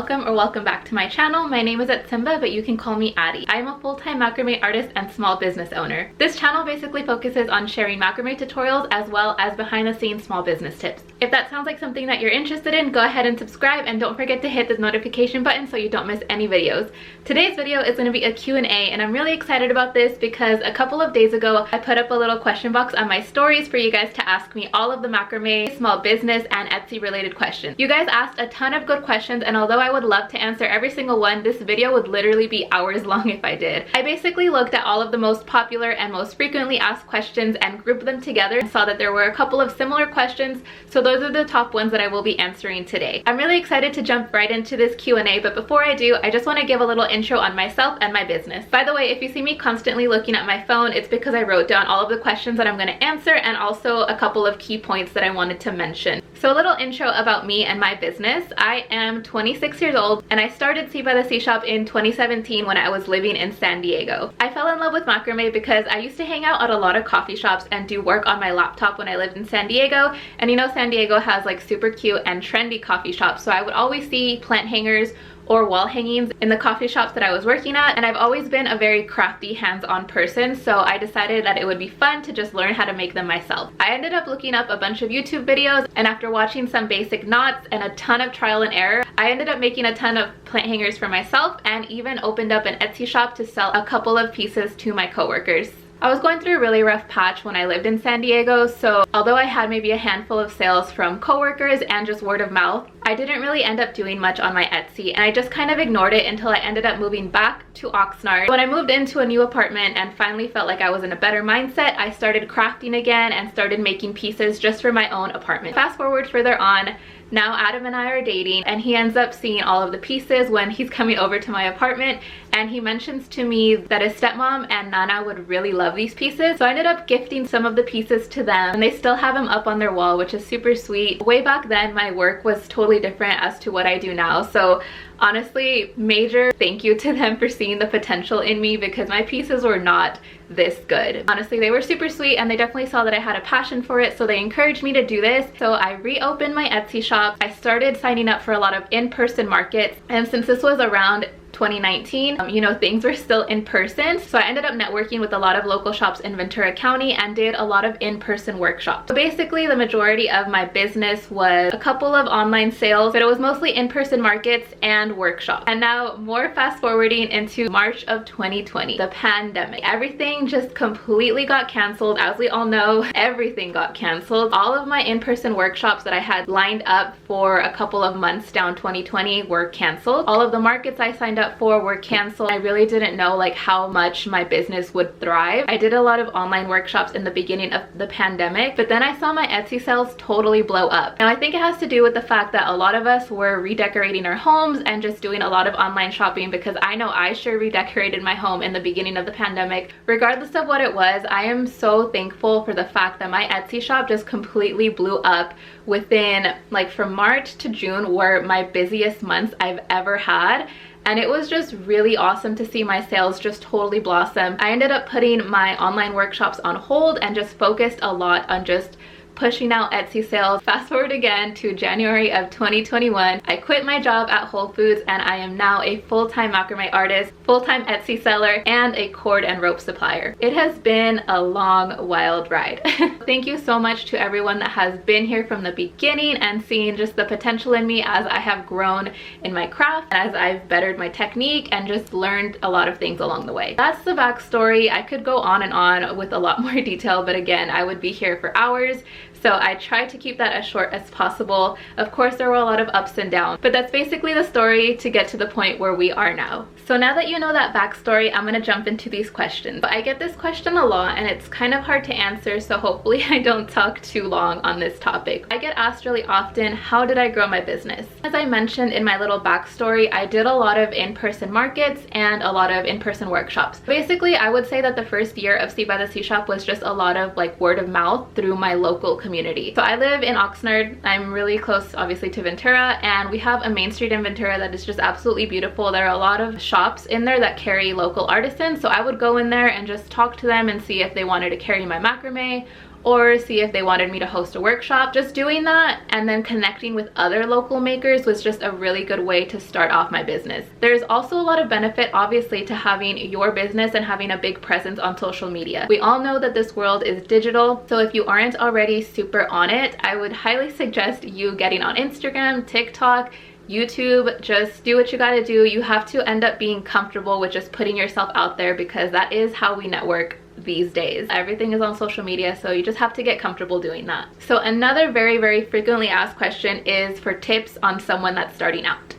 welcome or welcome back to my channel. My name is Atsimba, but you can call me Addie. I am a full-time macrame artist and small business owner. This channel basically focuses on sharing macrame tutorials as well as behind-the-scenes small business tips. If that sounds like something that you're interested in, go ahead and subscribe, and don't forget to hit the notification button so you don't miss any videos. Today's video is going to be a Q&A, and I'm really excited about this because a couple of days ago I put up a little question box on my stories for you guys to ask me all of the macrame, small business, and Etsy related questions. You guys asked a ton of good questions, and although I would love to answer every single one, this video would literally be hours long if I did. I basically looked at all of the most popular and most frequently asked questions and grouped them together and saw that there were a couple of similar questions, so those are the top ones that I will be answering today. I'm really excited to jump right into this Q&A, but before I do, I just want to give a little intro on myself and my business. By the way, if you see me constantly looking at my phone, it's because I wrote down all of the questions that I'm going to answer and also a couple of key points that I wanted to mention. So a little intro about me and my business. I am 26 years old and I started Sea by the Sea Shop in 2017 when I was living in San Diego. I fell in love with macrame because I used to hang out at a lot of coffee shops and do work on my laptop when I lived in San Diego, and you know San Diego has like super cute and trendy coffee shops, so I would always see plant hangers or wall hangings in the coffee shops that I was working at, and I've always been a very crafty, hands-on person, so I decided that it would be fun to just learn how to make them myself. I ended up looking up a bunch of YouTube videos, and after watching some basic knots and a ton of trial and error, I ended up making a ton of plant hangers for myself and even opened up an Etsy shop to sell a couple of pieces to my coworkers. I was going through a really rough patch when I lived in San Diego, so although I had maybe a handful of sales from coworkers and just word of mouth, I didn't really end up doing much on my Etsy, and I just kind of ignored it until I ended up moving back to Oxnard. When I moved into a new apartment and finally felt like I was in a better mindset, I started crafting again and started making pieces just for my own apartment. Fast forward further on, now Adam and I are dating, and he ends up seeing all of the pieces when he's coming over to my apartment, and he mentions to me that his stepmom and Nana would really love these pieces, so I ended up gifting some of the pieces to them, and they still have them up on their wall, which is super sweet. Way back then my work was totally different as to what I do now, so honestly, major thank you to them for seeing the potential in me because my pieces were not this good. Honestly, they were super sweet and they definitely saw that I had a passion for it, so they encouraged me to do this. So I reopened my Etsy shop. I started signing up for a lot of in-person markets, and since this was around 2019, you know, things were still in person, so I ended up networking with a lot of local shops in Ventura County and did a lot of in-person workshops. So basically the majority of my business was a couple of online sales, but it was mostly in-person markets and workshops. And now more fast forwarding into March of 2020, the pandemic. Everything just completely got canceled. As we all know, everything got canceled. All of my in-person workshops that I had lined up for a couple of months down 2020 were canceled. All of the markets I signed up for were canceled. I really didn't know like how much my business would thrive. I did a lot of online workshops in the beginning of the pandemic, but then I saw my Etsy sales totally blow up. Now I think it has to do with the fact that a lot of us were redecorating our homes and just doing a lot of online shopping, because I know I sure redecorated my home in the beginning of the pandemic. Regardless of what it was, I am so thankful for the fact that my Etsy shop just completely blew up within, like, from March to June were my busiest months I've ever had. And it was just really awesome to see my sales just totally blossom. I ended up putting my online workshops on hold and just focused a lot on just pushing out Etsy sales. Fast forward again to January of 2021. I quit my job at Whole Foods and I am now a full-time macrame artist, full-time Etsy seller, and a cord and rope supplier. It has been a long, wild ride. Thank you so much to everyone that has been here from the beginning and seen just the potential in me as I have grown in my craft, as I've bettered my technique and just learned a lot of things along the way. That's the backstory. I could go on and on with a lot more detail, but again, I would be here for hours. So I tried to keep that as short as possible. Of course, there were a lot of ups and downs, but that's basically the story to get to the point where we are now. So now that you know that backstory, I'm gonna jump into these questions. But I get this question a lot and it's kind of hard to answer, so hopefully I don't talk too long on this topic. I get asked really often, how did I grow my business? As I mentioned in my little backstory, I did a lot of in-person markets and a lot of in-person workshops. Basically, I would say that the first year of Sea by the Sea Shop was just a lot of like word of mouth through my local community. So I live in Oxnard. I'm really close obviously to Ventura, and we have a main street in Ventura that is just absolutely beautiful. There are a lot of shops in there that carry local artisans, so I would go in there and just talk to them and see if they wanted to carry my macrame or see if they wanted me to host a workshop. Just doing that and then connecting with other local makers was just a really good way to start off my business. There's also a lot of benefit obviously to having your business and having a big presence on social media. We all know that this world is digital, so if you aren't already super on it, I would highly suggest you getting on Instagram, TikTok, YouTube. Just do what you gotta do. You have to end up being comfortable with just putting yourself out there, because that is how we network these days. Everything is on social media, so you just have to get comfortable doing that. So another very frequently asked question is for tips on someone that's starting out.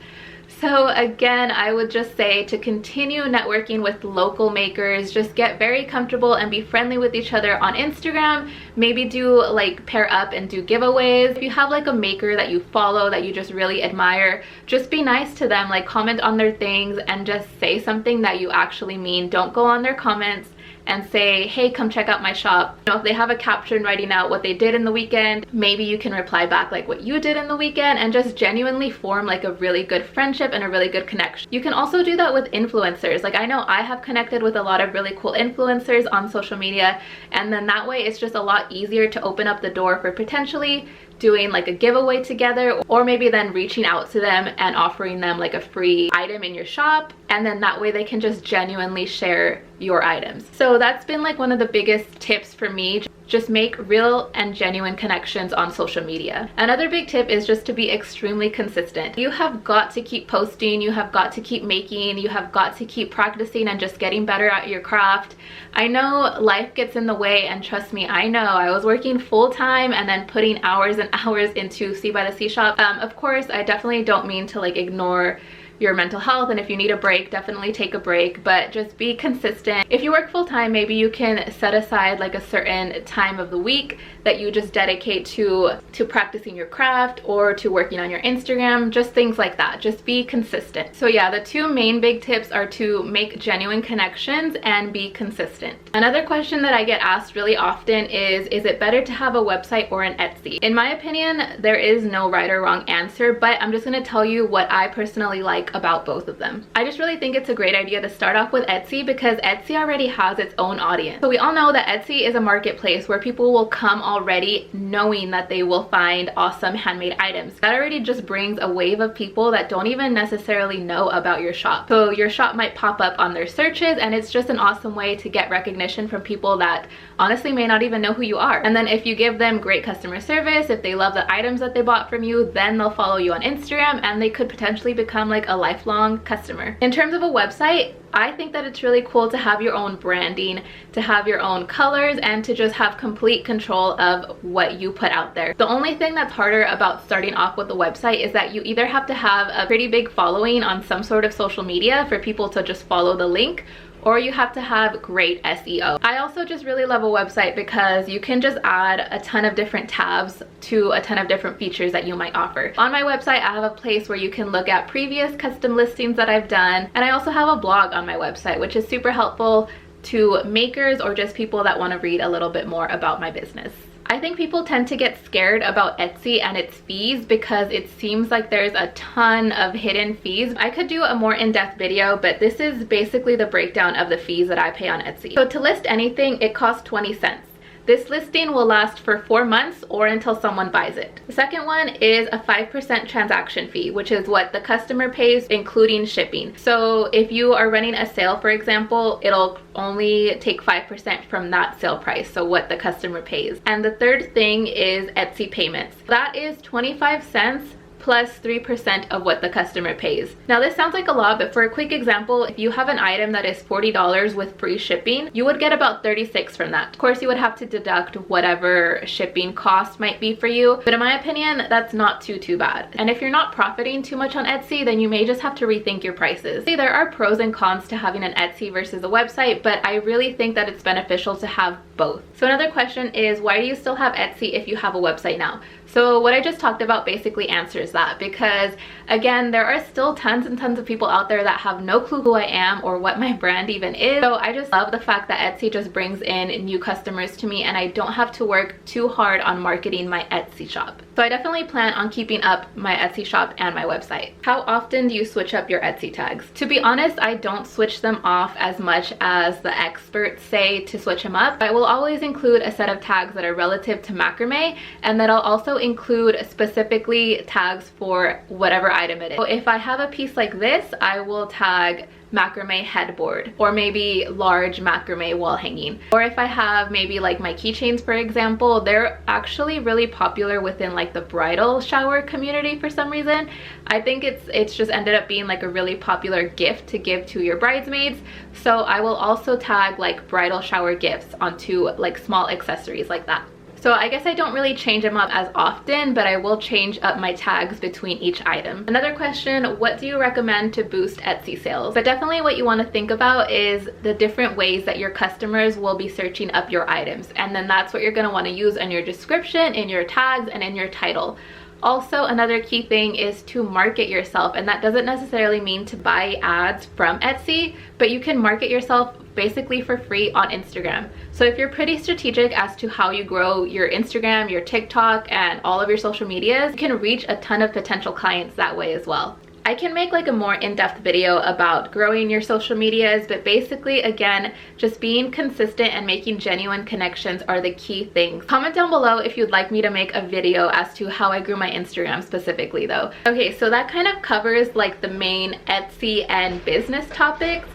So again, I would just say to continue networking with local makers. Just get very comfortable and be friendly with each other on Instagram. Maybe do like pair up and do giveaways. If you have like a maker that you follow that you just really admire, just be nice to them, like comment on their things and just say something that you actually mean. Don't go on their comments and say, hey, come check out my shop. You know, if they have a caption writing out what they did in the weekend, maybe you can reply back like what you did in the weekend, and just genuinely form like a really good friendship and a really good connection. You can also do that with influencers. Like I know I have connected with a lot of really cool influencers on social media, and then that way it's just a lot easier to open up the door for potentially doing like a giveaway together, or maybe then reaching out to them and offering them like a free item in your shop, and then that way they can just genuinely share your items. So that's been like one of the biggest tips for me. Just make real and genuine connections on social media. Another big tip is just to be extremely consistent. You have got to keep posting, you have got to keep making, you have got to keep practicing and just getting better at your craft. I know life gets in the way, and trust me, I know. I was working full-time and then putting hours and hours into See by the Sea shop. Of course, I definitely don't mean to like ignore your mental health, and if you need a break, definitely take a break, but just be consistent. If you work full-time, maybe you can set aside like a certain time of the week that you just dedicate to practicing your craft or to working on your Instagram, just things like that. Just be consistent. So yeah, the two main big tips are to make genuine connections and be consistent. Another question that I get asked really often is it better to have a website or an Etsy? In my opinion, there is no right or wrong answer, but I'm just gonna tell you what I personally like about both of them. I just really think it's a great idea to start off with Etsy, because Etsy already has its own audience. So we all know that Etsy is a marketplace where people will come already knowing that they will find awesome handmade items. That already just brings a wave of people that don't even necessarily know about your shop. So your shop might pop up on their searches, and it's just an awesome way to get recognition from people that honestly may not even know who you are. And then if you give them great customer service, if they love the items that they bought from you, then they'll follow you on Instagram, and they could potentially become like a lifelong customer. In terms of a website, I think that it's really cool to have your own branding, to have your own colors, and to just have complete control of what you put out there. The only thing that's harder about starting off with a website is that you either have to have a pretty big following on some sort of social media for people to just follow the link, or you have to have great SEO. I also just really love a website because you can just add a ton of different tabs to a ton of different features that you might offer. On my website, I have a place where you can look at previous custom listings that I've done, and I also have a blog on my website, which is super helpful to makers or just people that want to read a little bit more about my business. I think people tend to get scared about Etsy and its fees because it seems like there's a ton of hidden fees. I could do a more in-depth video, but this is basically the breakdown of the fees that I pay on Etsy. So to list anything, it costs 20 cents. This listing will last for 4 months or until someone buys it. The second one is a 5% transaction fee, which is what the customer pays including shipping. So if you are running a sale, for example, it'll only take 5% from that sale price, so what the customer pays. And the third thing is Etsy payments. That is 25 cents plus 3% of what the customer pays. Now this sounds like a lot, but for a quick example, if you have an item that is $40 with free shipping, you would get about 36 from that. Of course, you would have to deduct whatever shipping cost might be for you, but in my opinion, that's not too bad. And if you're not profiting too much on Etsy, then you may just have to rethink your prices. See, there are pros and cons to having an Etsy versus a website, but I really think that it's beneficial to have both. So another question is, why do you still have Etsy if you have a website now? So what I just talked about basically answers that, because again, there are still tons and tons of people out there that have no clue who I am or what my brand even is. So I just love the fact that Etsy just brings in new customers to me and I don't have to work too hard on marketing my Etsy shop. So I definitely plan on keeping up my Etsy shop and my website. How often do you switch up your Etsy tags? To be honest, I don't switch them off as much as the experts say to switch them up. I will always include a set of tags that are relative to macrame, and then I'll also include specifically tags for whatever item it is. So if I have a piece like this, I will tag macrame headboard, or maybe large macrame wall hanging. Or if I have maybe like my keychains, for example, they're actually really popular within like the bridal shower community for some reason. I think it's just ended up being like a really popular gift to give to your bridesmaids. So I will also tag like bridal shower gifts onto like small accessories like that. So I guess I don't really change them up as often, but I will change up my tags between each item. Another question, what do you recommend to boost Etsy sales? But definitely what you want to think about is the different ways that your customers will be searching up your items. And then that's what you're going to want to use in your description, in your tags, and in your title. Also, another key thing is to market yourself, and that doesn't necessarily mean to buy ads from Etsy, but you can market yourself basically for free on Instagram. So if you're pretty strategic as to how you grow your Instagram, your TikTok, and all of your social medias, you can reach a ton of potential clients that way as well. I can make like a more in-depth video about growing your social medias, but basically, again, just being consistent and making genuine connections are the key things. Comment down below if you'd like me to make a video as to how I grew my Instagram specifically though. Okay, so that kind of covers like the main Etsy and business topics.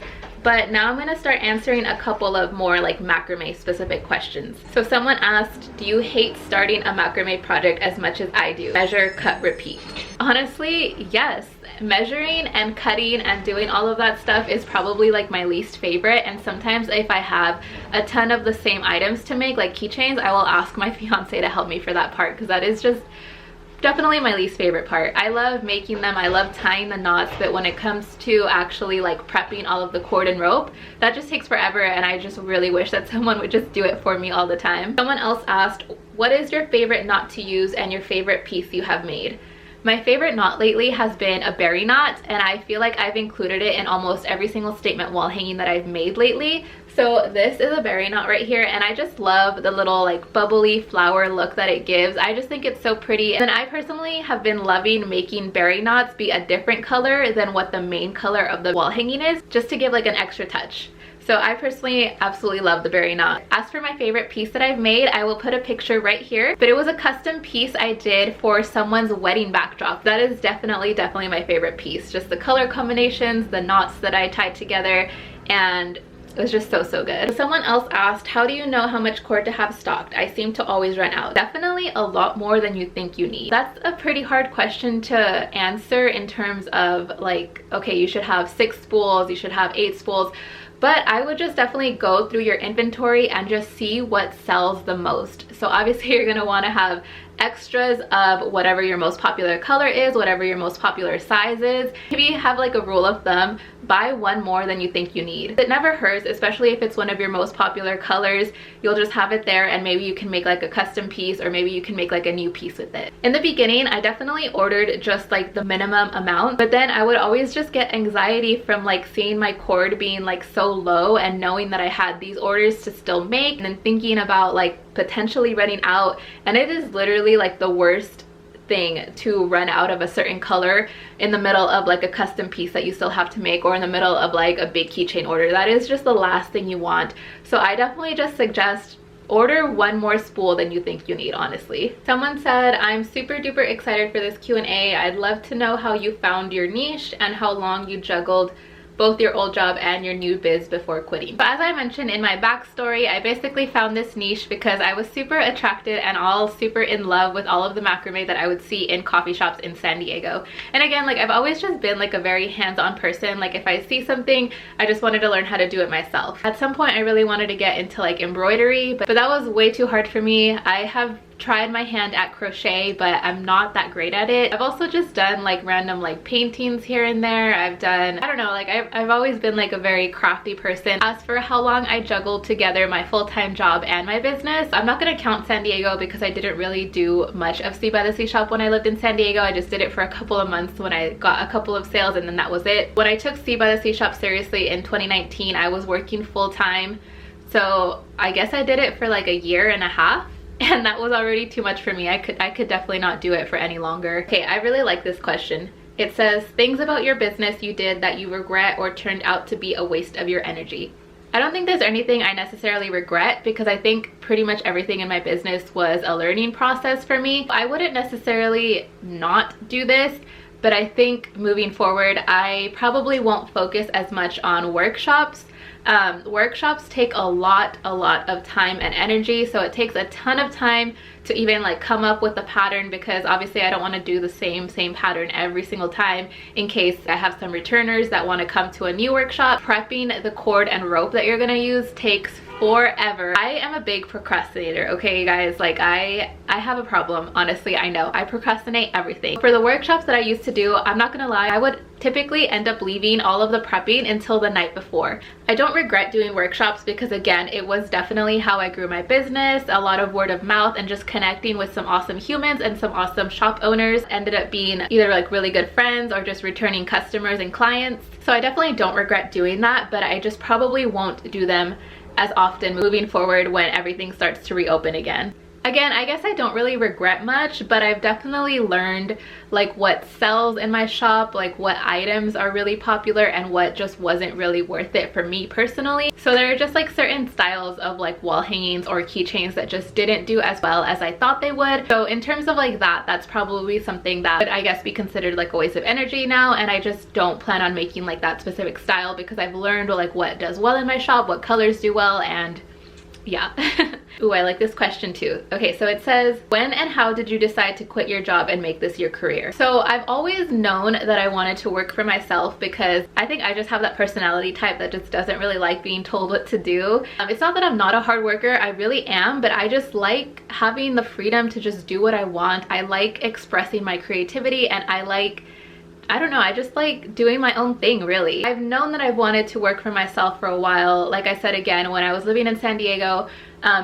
But now I'm going to start answering a couple of more like macrame specific questions. So someone asked, do you hate starting a macrame project as much as I do? Measure, cut, repeat. Honestly, yes. Measuring and cutting and doing all of that stuff is probably like my least favorite. And sometimes if I have a ton of the same items to make, like keychains, I will ask my fiance to help me for that part, because that is just definitely my least favorite part. I love making them, I love tying the knots, but when it comes to actually like prepping all of the cord and rope, that just takes forever, and I just really wish that someone would just do it for me all the time. Someone else asked, what is your favorite knot to use and your favorite piece you have made? My favorite knot lately has been a berry knot, and I feel like I've included it in almost every single statement wall hanging that I've made lately. So this is a berry knot right here, and I just love the little like bubbly flower look that it gives. I just think it's so pretty. And I personally have been loving making berry knots be a different color than what the main color of the wall hanging is, just to give like an extra touch. So I personally absolutely love the berry knot. As for my favorite piece that I've made, I will put a picture right here, but it was a custom piece I did for someone's wedding backdrop. That is definitely my favorite piece. Just the color combinations, the knots that I tied together, and it was just so good. Someone else asked, how do you know how much cord to have stocked? I seem to always run out. Definitely a lot more than you think you need. That's a pretty hard question to answer in terms of like, okay, you should have 6 spools, you should have 8 spools. But I would just definitely go through your inventory and just see what sells the most. So obviously you're gonna wanna have extras of whatever your most popular color is, whatever your most popular size is. Maybe have like a rule of thumb, buy one more than you think you need. It never hurts, especially if it's one of your most popular colors. You'll just have it there, and maybe you can make like a custom piece, or maybe you can make like a new piece with it. In the beginning, I definitely ordered just like the minimum amount, but then I would always just get anxiety from like seeing my cord being like so low and knowing that I had these orders to still make, and then thinking about like potentially running out. And it is literally like the worst thing to run out of a certain color in the middle of like a custom piece that you still have to make, or in the middle of like a big keychain order. That is just the last thing you want. So I definitely just suggest order one more spool than you think you need, honestly. Someone said, I'm super duper excited for this Q&A. I'd love to know how you found your niche and how long you juggled both your old job and your new biz before quitting. But as I mentioned in my backstory, I basically found this niche because I was super attracted and all super in love with all of the macrame that I would see in coffee shops in San Diego. And again, like I've always just been like a very hands-on person. Like if I see something, I just wanted to learn how to do it myself. At some point I really wanted to get into like embroidery, but that was way too hard for me. I have tried my hand at crochet, but I'm not that great at it. I've also just done like random like paintings here and there. I've done, I don't know, like I've always been like a very crafty person. As for how long I juggled together my full-time job and my business, I'm not gonna count San Diego because I didn't really do much of Sea by the Sea shop when I lived in San Diego. I just did it for a couple of months when I got a couple of sales, and then that was it. When I took Sea by the Sea shop seriously in 2019, I was working full-time. So I guess I did it for like a year and a half. And that was already too much for me. I could definitely not do it for any longer. Okay, I really like this question. It says, things about your business you did that you regret or turned out to be a waste of your energy. I don't think there's anything I necessarily regret because I think pretty much everything in my business was a learning process for me. I wouldn't necessarily not do this, but I think moving forward, I probably won't focus as much on workshops. Workshops take a lot of time and energy, so it takes a ton of time to even like come up with a pattern, because obviously I don't want to do the same pattern every single time in case I have some returners that want to come to a new workshop. Prepping the cord and rope that you're gonna use takes forever. I am a big procrastinator, okay guys? Like I have a problem, honestly. I know I procrastinate everything. For the workshops that I used to do, I'm not gonna lie, I would typically end up leaving all of the prepping until the night before. I don't regret doing workshops because again, it was definitely how I grew my business. A lot of word of mouth and just connecting with some awesome humans and some awesome shop owners ended up being either like really good friends or just returning customers and clients. So I definitely don't regret doing that, but I just probably won't do them as often moving forward when everything starts to reopen again. Again, I guess I don't really regret much, but I've definitely learned like what sells in my shop, like what items are really popular and what just wasn't really worth it for me personally. So there are just like certain styles of like wall hangings or keychains that just didn't do as well as I thought they would. So in terms of like that, that's probably something that would, I guess, be considered like a waste of energy now, and I just don't plan on making like that specific style because I've learned like what does well in my shop, what colors do well, and yeah. Ooh, I like this question too. Okay, so it says, when and how did you decide to quit your job and make this your career? So I've always known that I wanted to work for myself because I think I just have that personality type that just doesn't really like being told what to do. It's not that I'm not a hard worker, I really am, but I just like having the freedom to just do what I want. I like expressing my creativity, and I don't know, I just like doing my own thing, really. I've known that I've wanted to work for myself for a while. Like I said, again, when I was living in San Diego,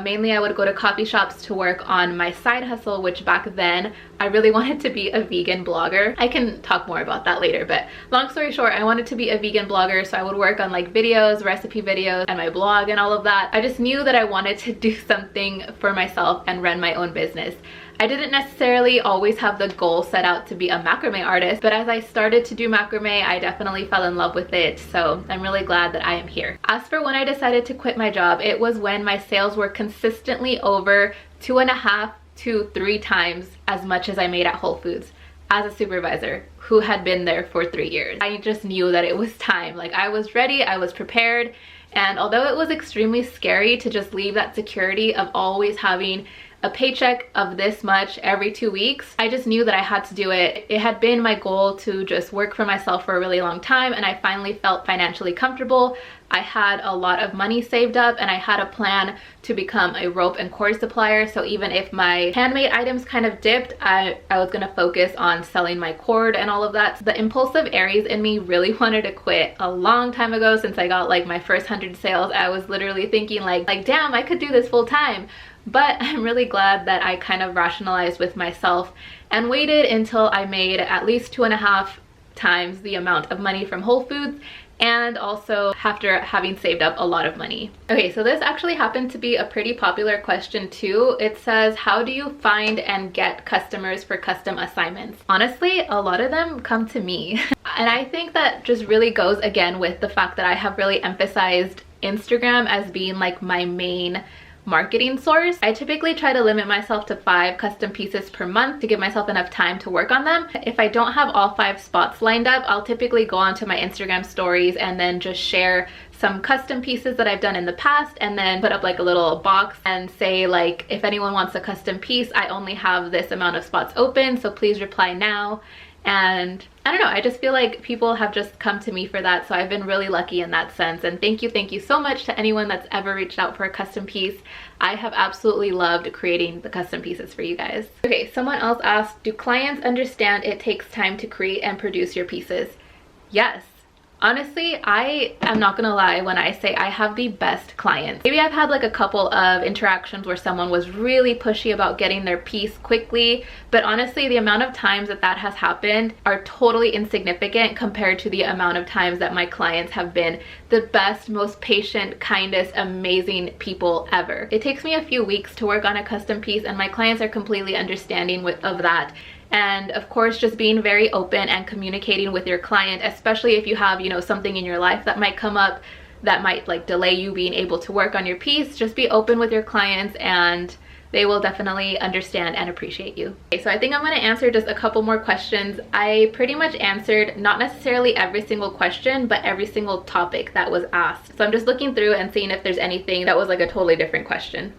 mainly I would go to coffee shops to work on my side hustle, which back then I really wanted to be a vegan blogger. I can talk more about that later, but long story short, I wanted to be a vegan blogger, so I would work on like videos, recipe videos, and my blog and all of that. I just knew that I wanted to do something for myself and run my own business. I didn't necessarily always have the goal set out to be a macrame artist, but as I started to do macrame, I definitely fell in love with it, so I'm really glad that I am here. As for when I decided to quit my job, it was when my sales were consistently over 2.5 to 3 times as much as I made at Whole Foods as a supervisor who had been there for 3 years. I just knew that it was time. Like, I was ready, I was prepared, and although it was extremely scary to just leave that security of always having a paycheck of this much every 2 weeks, I just knew that I had to do it. It had been my goal to just work for myself for a really long time, and I finally felt financially comfortable. I had a lot of money saved up, and I had a plan to become a rope and cord supplier. So even if my handmade items kind of dipped, I was gonna focus on selling my cord and all of that. So the impulsive Aries in me really wanted to quit a long time ago. Since I got like my first 100 sales, I was literally thinking like damn, I could do this full time. But I'm really glad that I kind of rationalized with myself and waited until I made at least 2.5 times the amount of money from Whole Foods, and also after having saved up a lot of money. Okay, so this actually happened to be a pretty popular question too. It says, how do you find and get customers for custom assignments? Honestly, a lot of them come to me. And I think that just really goes again with the fact that I have really emphasized Instagram as being like my main marketing source. I typically try to limit myself to 5 custom pieces per month to give myself enough time to work on them. If I don't have all 5 spots lined up, I'll typically go onto my Instagram stories and then just share some custom pieces that I've done in the past, and then put up like a little box and say like, if anyone wants a custom piece, I only have this amount of spots open, so please reply now. And I don't know, I just feel like people have just come to me for that, so I've been really lucky in that sense. And thank you so much to anyone that's ever reached out for a custom piece. I have absolutely loved creating the custom pieces for you guys. Okay, someone else asked, do clients understand it takes time to create and produce your pieces? Yes. Honestly, I am not gonna lie when I say I have the best clients. Maybe I've had like a couple of interactions where someone was really pushy about getting their piece quickly, but honestly the amount of times that that has happened are totally insignificant compared to the amount of times that my clients have been the best, most patient, kindest, amazing people ever. It takes me a few weeks to work on a custom piece, and my clients are completely understanding of that. And of course, just being very open and communicating with your client, especially if you have, you know, something in your life that might come up that might like delay you being able to work on your piece. Just be open with your clients and they will definitely understand and appreciate you. Okay, so I think I'm going to answer just a couple more questions. I pretty much answered not necessarily every single question, but every single topic that was asked. So I'm just looking through and seeing if there's anything that was like a totally different question.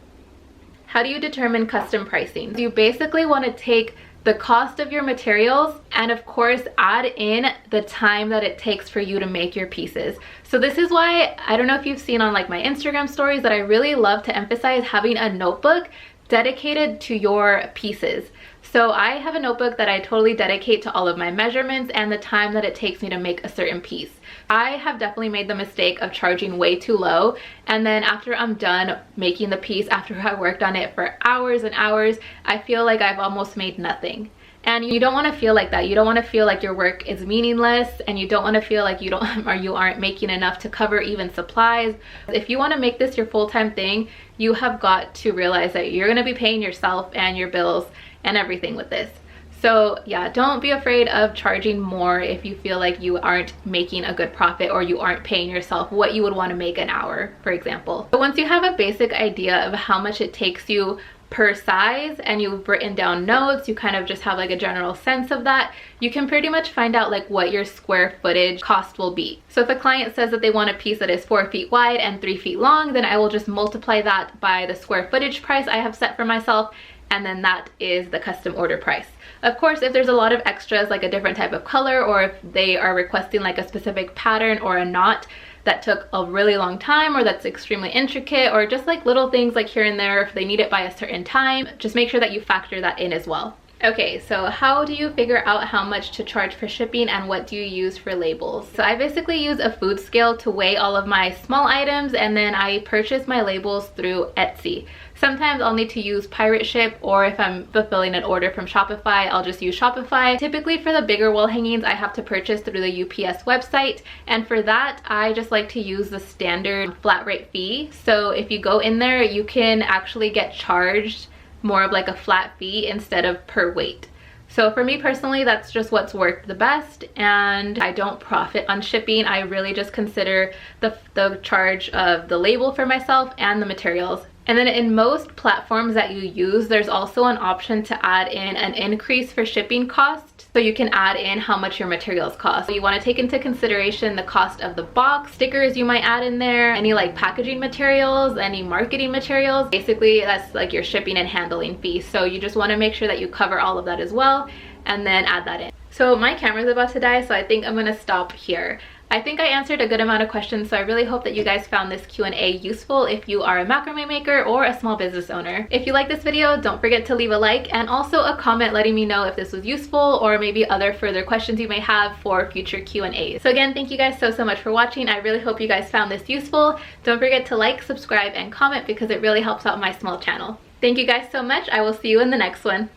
How do you determine custom pricing? You basically want to take the cost of your materials and of course add in the time that it takes for you to make your pieces. So this is why, I don't know if you've seen on like my Instagram stories, that I really love to emphasize having a notebook dedicated to your pieces. So I have a notebook that I totally dedicate to all of my measurements and the time that it takes me to make a certain piece. I have definitely made the mistake of charging way too low, and then after I'm done making the piece, after I worked on it for hours and hours, I feel like I've almost made nothing. And you don't want to feel like that. You don't want to feel like your work is meaningless, and you don't want to feel like you aren't making enough to cover even supplies. If you want to make this your full-time thing, you have got to realize that you're going to be paying yourself and your bills and everything with this. So yeah, don't be afraid of charging more if you feel like you aren't making a good profit or you aren't paying yourself what you would want to make an hour, for example. But once you have a basic idea of how much it takes you per size and you've written down notes, you kind of just have like a general sense of that, you can pretty much find out like what your square footage cost will be. So if a client says that they want a piece that is 4 feet wide and 3 feet long, then I will just multiply that by the square footage price I have set for myself, and then that is the custom order price. Of course, if there's a lot of extras like a different type of color, or if they are requesting like a specific pattern or a knot that took a really long time, or that's extremely intricate, or just like little things like here and there, if they need it by a certain time, just make sure that you factor that in as well. Okay, so how do you figure out how much to charge for shipping, and what do you use for labels? So I basically use a food scale to weigh all of my small items, and then I purchase my labels through Etsy. Sometimes I'll need to use Pirate Ship, or if I'm fulfilling an order from Shopify, I'll just use Shopify. Typically for the bigger wall hangings, I have to purchase through the UPS website, and for that, I just like to use the standard flat rate fee. So if you go in there, you can actually get charged more of like a flat fee instead of per weight. So for me personally, that's just what's worked the best, and I don't profit on shipping. I really just consider the charge of the label for myself and the materials. And then in most platforms that you use, there's also an option to add in an increase for shipping cost. So you can add in how much your materials cost. You want to take into consideration the cost of the box, stickers you might add in there, any like packaging materials, any marketing materials. Basically, that's like your shipping and handling fee. So you just want to make sure that you cover all of that as well, and then add that in. So my camera's about to die, so I think I'm gonna stop here. I think I answered a good amount of questions, so I really hope that you guys found this Q&A useful if you are a macrame maker or a small business owner. If you like this video, don't forget to leave a like and also a comment letting me know if this was useful, or maybe other further questions you may have for future Q&As. So again, thank you guys so much for watching. I really hope you guys found this useful. Don't forget to like, subscribe, and comment because it really helps out my small channel. Thank you guys so much. I will see you in the next one.